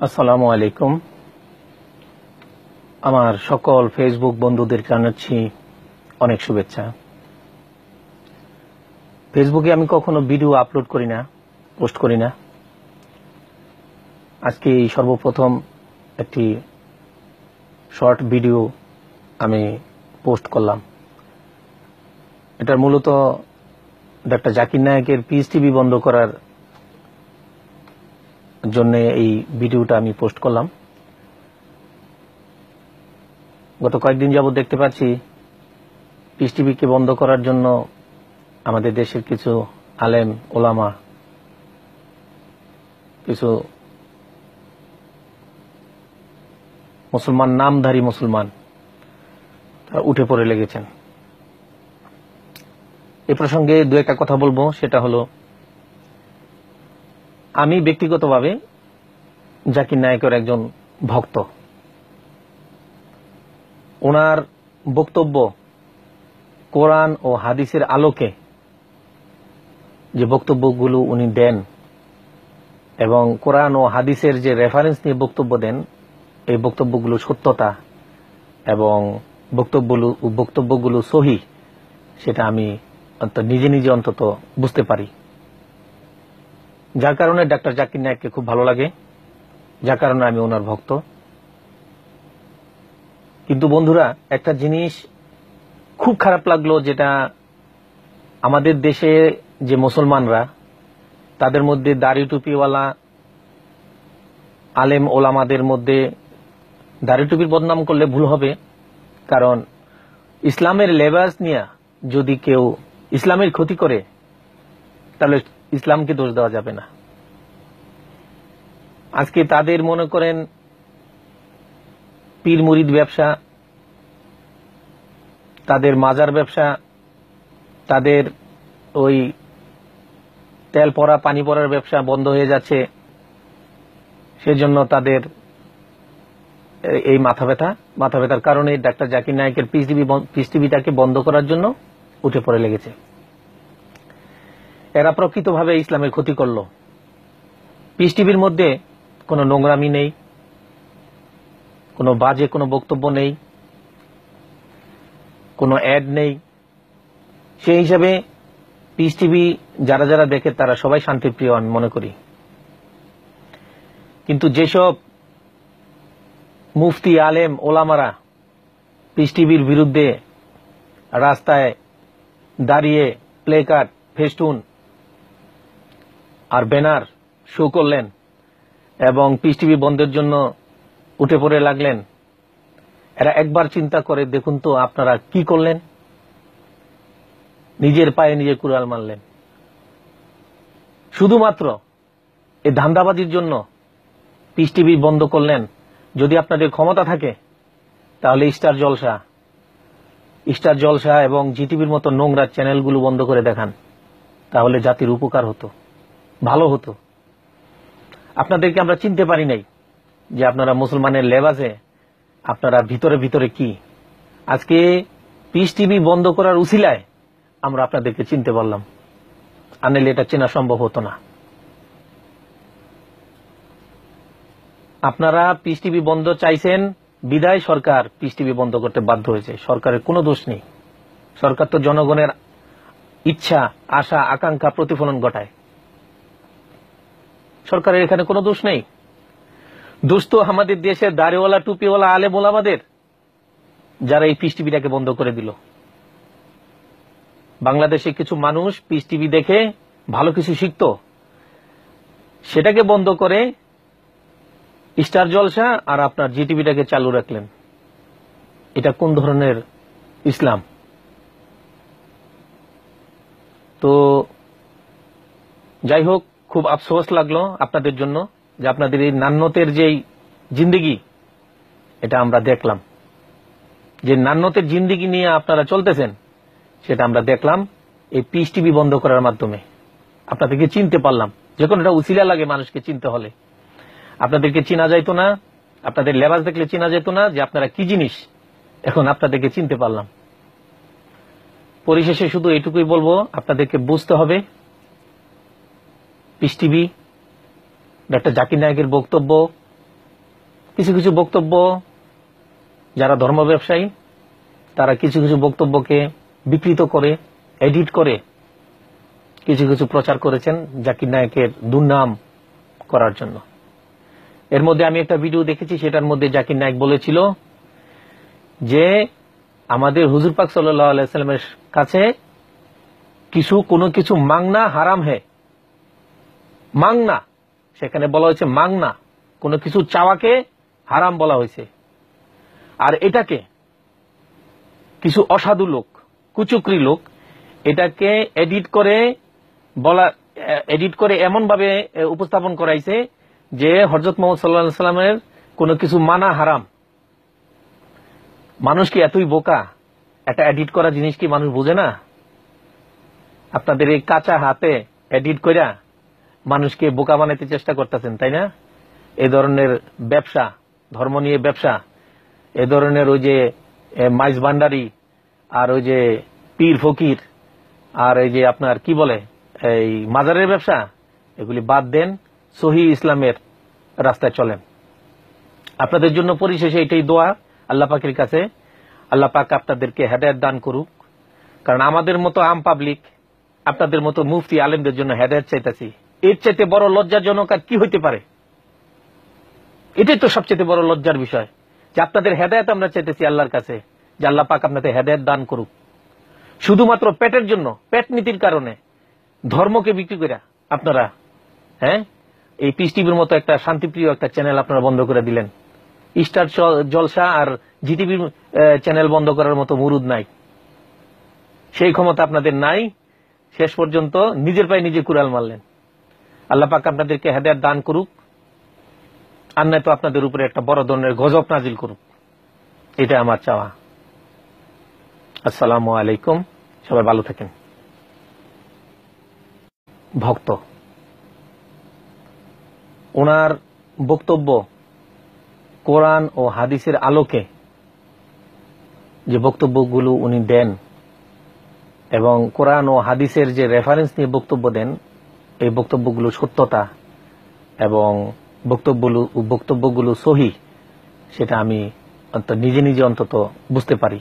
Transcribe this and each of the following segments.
আসসালামু আলাইকুম। আমার সকল ফেসবুক বন্ধুদের জানাচ্ছি অনেক শুভেচ্ছা। ফেসবুকে আমি কখনো ভিডিও আপলোড করি না, পোস্ট করি না। আজকে সর্বপ্রথম একটি শর্ট ভিডিও আমি পোস্ট করলাম। এটার মূলত ডক্টর জাকির নায়েকের পিস টিভি বন্ধ করার জন্য এই ভিডিওটা আমি পোস্ট করলাম। গত কয়েকদিন যাবত দেখতে পাচ্ছি পিস টিভিকে বন্ধ করার জন্য আমাদের দেশের কিছু আলেম ওলামা, কিছু মুসলমান, নামধারী মুসলমান তারা উঠে পড়ে লেগেছেন। এ প্রসঙ্গে দু একটা কথা বলবো। সেটা হলো, আমি ব্যক্তিগতভাবে জাকির নায়েকের একজন ভক্ত। ওনার বক্তব্য কোরআন ও হাদিসের আলোকে যে বক্তব্যগুলো উনি দেন এবং কোরআন ও হাদিসের যে রেফারেন্স নিয়ে বক্তব্য দেন, এই বক্তব্যগুলো সত্যতা এবং বক্তব্যগুলো সহি, সেটা আমি নিজে নিজে অন্তত বুঝতে পারি। যার কারণে ডক্টর জাকির নায়েককে খুব ভালো লাগে, যার কারণে আমি ওনার ভক্ত। কিন্তু বন্ধুরা, একটা জিনিস খুব খারাপ লাগলো, যেটা আমাদের দেশে যে মুসলমানরা, তাদের মধ্যে দাড়ি টুপিওয়ালা আলেম ওলামাদের মধ্যে দাড়ি টুপির বদনাম করলে ভুল হবে, কারণ ইসলামের লেবাস নিয়ে যদি কেউ ইসলামের ক্ষতি করে তাহলে ইসলামকে দোষ দেওয়া যাবে না। আজকে তাদের মনে করেন পীর মুরিদ ব্যবসা, তাদের মাজার ব্যবসা, তাদের ওই তেল পড়া পানি পড়ার ব্যবসা বন্ধ হয়ে যাচ্ছে। সেজন্য তাদের এই মাথা ব্যথার কারণে ডক্টর জাকির নায়েকের পিস টিভিটাকে বন্ধ করার জন্য উঠে পড়ে লেগেছে। এরা প্রকৃতভাবে ইসলামের ক্ষতি করল। পিস টিভির মধ্যে কোনো নোংরামি নেই, কোনো বাজে কোনো বক্তব্য নেই, কোনো অ্যাড নেই। সেই হিসাবে পিস টিভি যারা যারা দেখে তারা সবাই শান্তিপ্রিয় আমি মনে করি। কিন্তু যেসব মুফতি আলেম ওলামারা পিস টিভির বিরুদ্ধে রাস্তায় দাঁড়িয়ে প্লে কার্ড, ফেস্টুন আর ব্যানার শো করলেন এবং পিস টিভি বন্ধের জন্য উঠে পড়ে লাগলেন, এরা একবার চিন্তা করে দেখুন তো আপনারা কি করলেন। নিজের পায়ে নিজে কুড়াল মারলেন। শুধুমাত্র এই ধান্দাবাজির জন্য পিস টিভি বন্ধ করলেন। যদি আপনাদের ক্ষমতা থাকে তাহলে স্টার জলসা এবং জিটিভির মতো নোংরা চ্যানেলগুলো বন্ধ করে দেখান, তাহলে জাতির উপকার হতো, ভালো হতো। আপনাদেরকে আমরা চিনতে পারি নাই যে আপনারা মুসলমানের লেবাসে আপনারা ভিতরে ভিতরে কি। আজকে পিস টিভি বন্ধ করার উসিলায় আমরা আপনাদেরকে চিনতে পারলাম, আনলে এটা চেনা সম্ভব হতো না। আপনারা পিস টিভি বন্ধ চাইছেন বিদায় সরকার পিস টিভি বন্ধ করতে বাধ্য হয়েছে। সরকারের কোনো দোষ নেই। সরকার তো জনগণের ইচ্ছা, আশা, আকাঙ্ক্ষা প্রতিফলন ঘটায়। সরকারের এখানে কোনো দোষ নেই। দোষ তো আমাদের দেশের দাড়িওয়ালা টুপিওয়ালা আলেম ওলামাদের, যারা এই পিস টিভিটাকে বন্ধ করে দিল। বাংলাদেশে কিছু মানুষ পিস টিভি দেখে ভালো কিছু শিখত, সেটাকে বন্ধ করে স্টার জলসা আর আপনার জিটিভিটাকে চালু রাখলেন। এটা কোন ধরনের ইসলাম? তো যাই হোক, খুব আফসোস লাগলো আপনাদের জন্য যে আপনাদের এই নান্নতের যেই জিন্দেগি, এটা আমরা দেখলাম। যে নান্নতের জিন্দেগি নিয়ে আপনারা চলতেছেন, সেটা আমরা দেখলাম এই পিস টিভি বন্ধ করার মাধ্যমে। আপনাদেরকে চিনতে পারলাম। যে কোনো একটা উসিলা লাগে মানুষকে চিনতে হলে। আপনাদেরকে চিনা যাইতো না, আপনাদের লেবাস দেখলে চিনা যেত না যে আপনারা কি জিনিস। এখন আপনাদেরকে চিনতে পারলাম। পরিশেষে শুধু এইটুকুই বলবো, আপনাদেরকে বুঝতে হবে পিস টিভি, ডক্টর জাকির নায়েকের বক্তব্য কিছু কিছু বক্তব্য, যারা ধর্ম ব্যবসায়ী তারা কিছু কিছু বক্তব্যকে বিকৃত করে, এডিট করে কিছু কিছু প্রচার করেছেন জাকির নায়েকের দুর্নাম করার জন্য। এর মধ্যে আমি একটা ভিডিও দেখেছি, সেটার মধ্যে জাকির নায়েক বলেছিল যে আমাদের হুজুর পাক সাল্লাল্লাহু আলাইহি সাল্লামের কাছে কোনো কিছু মাংনা হারাম হে। মাংনা, সেখানে বলা হয়েছে মাংনা, কোনো কিছু চাওয়াকে হারাম বলা হয়েছে। আর এটাকে কিছু অসাধু লোক, কুচুকরি লোক এটাকে এডিট করে এমন ভাবে উপস্থাপন করাইছে যে হযরত মুহাম্মদ সাল্লাল্লাহু আলাইহি সাল্লামের কোনো কিছু মানা হারাম। মানুষ কি এতই বোকা? একটা এডিট করা জিনিস কি মানুষ বোঝে না? আপনাদের এই কাঁচা হাতে এডিট কইরা মানুষকে বোকা বানাইতে চেষ্টা করতেছেন, তাই না? এই ধরনের ব্যবসা, ধর্ম নিয়ে ব্যবসা, এ ধরনের ওই যে মাইজ ভান্ডারি আর ওই যে পীর ফকির আর এই যে আপনার কি বলে এই মাজারের ব্যবসা, এগুলি বাদ দেন, সহি ইসলামের রাস্তায় চলেন। আপনাদের জন্য পরিশেষে এটাই দোয়া আল্লাহ পাকের কাছে, আল্লাহ পাক আপনাদেরকে হেদায়েত দান করুক। কারণ আমাদের মতো আম পাবলিক, আপনাদের মতো মুফতি আলেমদের জন্য হেদায়েত চাইতেছি, এর চাইতে বড় লজ্জাজনক আর কি হইতে পারে? এটাই তো সবচেয়ে বড় লজ্জার বিষয় যে আপনাদের হেদায়েত আমরা চাইতেছি আল্লাহর কাছে, যে আল্লাহ পাক আপনাদের হেদায়েত দান করুক। শুধুমাত্র পেটের জন্য, পেট নীতির কারণে ধর্মকে বিক্রি করে আপনারা এই পিস টিভির মতো একটা শান্তিপ্রিয় একটা চ্যানেল আপনারা বন্ধ করে দিলেন। স্টার জলসা আর জিটিভির চ্যানেল বন্ধ করার মতো মুরুদ নাই, সেই ক্ষমতা আপনাদের নাই। শেষ পর্যন্ত নিজের পায়ে নিজে কুড়াল মারলেন। আল্লাহ পাক আপনাদেরকে হেদায়েত দান করুক, আর নয় তো আপনাদের উপরে একটা বড় ধরনের গজব নাজিল করুক, এটা আমার চাওয়া। আসসালামু আলাইকুম, সবাই ভালো থাকেন। ভক্ত, ওনার বক্তব্য কোরআন ও হাদিসের আলোকে যে বক্তব্যগুলো উনি দেন এবং কোরআন ও হাদিসের যে রেফারেন্স নিয়ে বক্তব্য দেন, এই বক্তব্যগুলো সত্যতা এবং বক্তব্যগুলো সহি, সেটা আমি নিজে নিজে অন্তত বুঝতে পারি।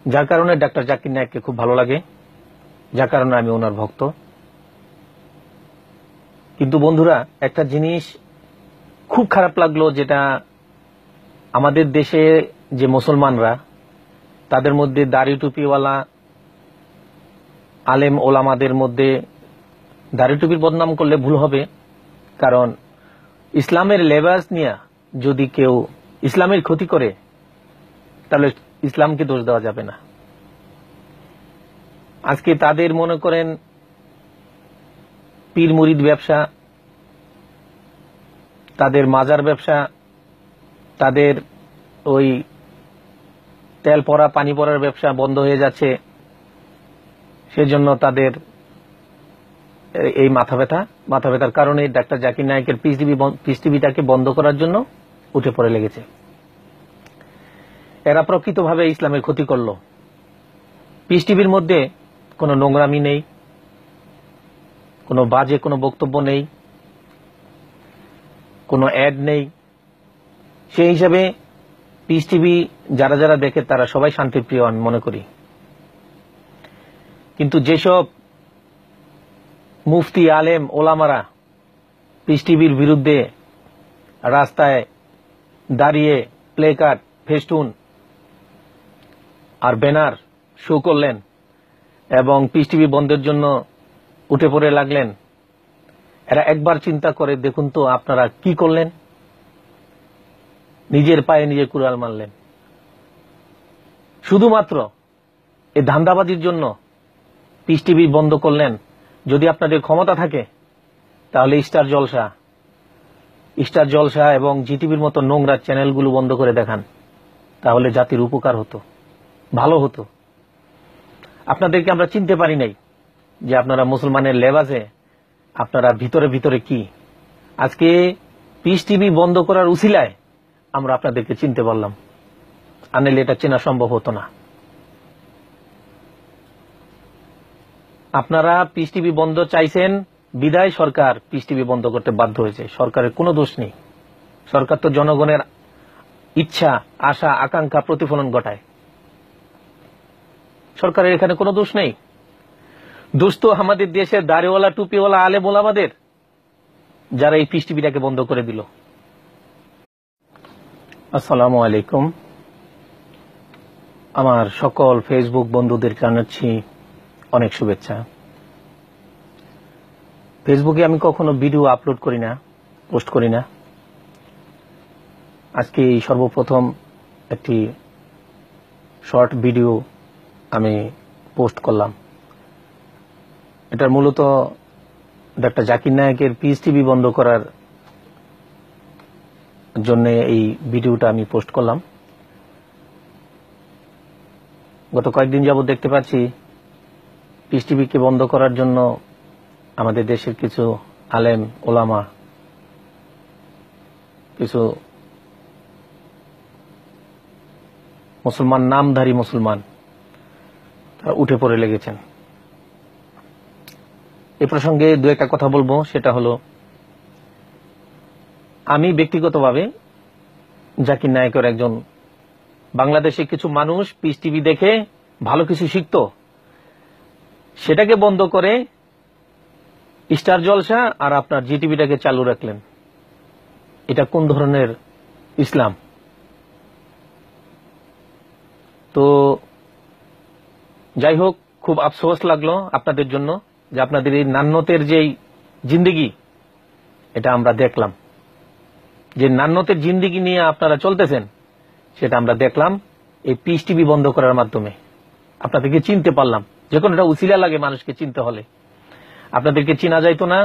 যার কারণে ডাক্তার জাকির নায়েককে খুব ভালো লাগে, যার কারণে আমি ওনার ভক্ত। কিন্তু বন্ধুরা, একটা জিনিস খুব খারাপ লাগলো, যেটা আমাদের দেশে যে মুসলমানরা, তাদের মধ্যে দাড়ি টুপিওয়ালা আলেম ওলামাদের মধ্যে, দাড়ি টুপির বদনাম করলে ভুল হবে, কারণ ইসলামের লেবাস নিয়ে যদি কেউ ইসলামের ক্ষতি করে তাহলে ইসলামকে দোষ দেওয়া যাবে না। আজকে তাদের মনে করেন পীর মুরিদ ব্যবসা, তাদের মাজার ব্যবসা, তাদের ওই তেল পড়া পানি পড়ার ব্যবসা বন্ধ হয়ে যাচ্ছে, সেজন্য তাদের এই মাথা ব্যথার কারণে ডাক্তার জাকির নায়েকের পিস টিভিটাকে বন্ধ করার জন্য উঠে পড়ে লেগেছে। এরা প্রকৃতভাবে ইসলামের ক্ষতি করলো। পিস টিভির মধ্যে কোনো নোংরামি নেই, কোনো বাজে কোনো বক্তব্য নেই, কোনো অ্যাড নেই। সেই হিসাবে পিস টিভি যারা যারা দেখে তারা সবাই শান্তিপ্রিয় আমি মনে করি। কিন্তু যেসব মুফতি আলেম ওলামারা পিস টিভির বিরুদ্ধে রাস্তায় দাঁড়িয়ে প্লে কার্ড, ফেস্টুন আর ব্যানার শো করলেন এবং পিস টিভি বন্ধের জন্য উঠে পড়ে লাগলেন, এরা একবার চিন্তা করে দেখুন তো আপনারা কি করলেন? নিজের পায়ে নিজে কুড়াল মারলেন। শুধুমাত্র এই ধান্দাবাজির জন্য পিস টিভি বন্ধ করলেন। যদি আপনাদের ক্ষমতা থাকে তাহলে স্টার জলসা এবং জিটিভির মতো নোংরা চ্যানেলগুলো বন্ধ করে দেখান, তাহলে জাতির উপকার হতো, ভালো হতো। আপনাদেরকে আমরা চিনতে পারি নাই যে আপনারা মুসলমানের লেবাসে আপনারা ভিতরে ভিতরে কি। আজকে পিস টিভি বন্ধ করার উসিলায় আমরা আপনাদেরকে চিনতে পারলাম, আনলে এটা চেনা সম্ভব হতো না। আপনারা পিস টিভি বন্ধ চাইছেন বিদায় সরকার পিস টিভি বন্ধ করতে বাধ্য হয়েছে, সরকারের কোনো দোষ নেই। সরকার তো জনগণের ইচ্ছা, আশা, আকাঙ্ক্ষা প্রতিফলন ঘটায়। সরকারের এখানে কোনো দোষ নেই। দোষ তো আমাদের দেশের দাড়িওয়ালা, টুপিওয়ালা, আলেম ওলামাদের, যারা এই পিস টিভিটাকে বন্ধ করে দিল। আসসালামু আলাইকুম। আমার সকল ফেসবুক বন্ধুদের জানাচ্ছি অনেক শুভেচ্ছা। ফেসবুকে আমি কখনো ভিডিও আপলোড করি না, পোস্ট করি না। আজকে সর্বপ্রথম একটি শর্ট ভিডিও আমি পোস্ট করলাম। এটার মূলত ডক্টর জাকির নায়েকের পিস টিভি বন্ধ করার জন্য এই ভিডিওটা আমি পোস্ট করলাম। গত কয়েকদিন যাবত দেখতে পাচ্ছি পিস টিভিকে বন্ধ করার জন্য আমাদের দেশের কিছু আলেম ওলামা, কিছু মুসলমান, নামধারী মুসলমান, তারা উঠে পড়ে লেগেছেন। এ প্রসঙ্গে দু একটা কথা বলবো। সেটা হলো, আমি ব্যক্তিগতভাবে জাকির নায়েকের একজন, বাংলাদেশে কিছু মানুষ পিস টিভি দেখে ভালো কিছু শিখত, সেটাকে বন্ধ করে স্টার জলসা আর আপনার জি টিভিটাকে চালু রাখলেন। এটা কোন ধরনের ইসলাম? তো যাই হোক, খুব আফসোস লাগলো আপনাদের জন্য যে আপনাদের এই নান্যতের যেই জিন্দিগি, এটা আমরা দেখলাম। যে নান্যতের জিন্দিগি নিয়ে আপনারা চলতেছেন, সেটা আমরা দেখলাম এই পিস টিভি বন্ধ করার মাধ্যমে। আপনাদেরকে চিনতে পারলাম। যে কোনো একটা উসিলা লাগে মানুষকে চিনতে হলে। আপনাদেরকে চিনা যাইতো না,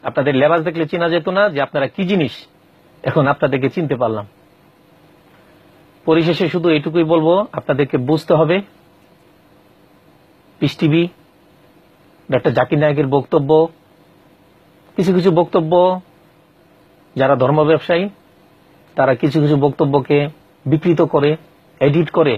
আপনাদের লেবাস দেখলে চিনা যেত না যে আপনারা কি জিনিস। এখন আপনাদেরকে চিনতে পারলাম। পরিশেষে শুধু এটুকুই বলবো, আপনাদেরকে বুঝতে হবে পিস টিভি, ডক্টর জাকির নায়েকের বক্তব্য, কিছু কিছু বক্তব্য, যারা ধর্ম ব্যবসায়ী তারা কিছু কিছু বক্তব্যকে বিকৃত করে, এডিট করে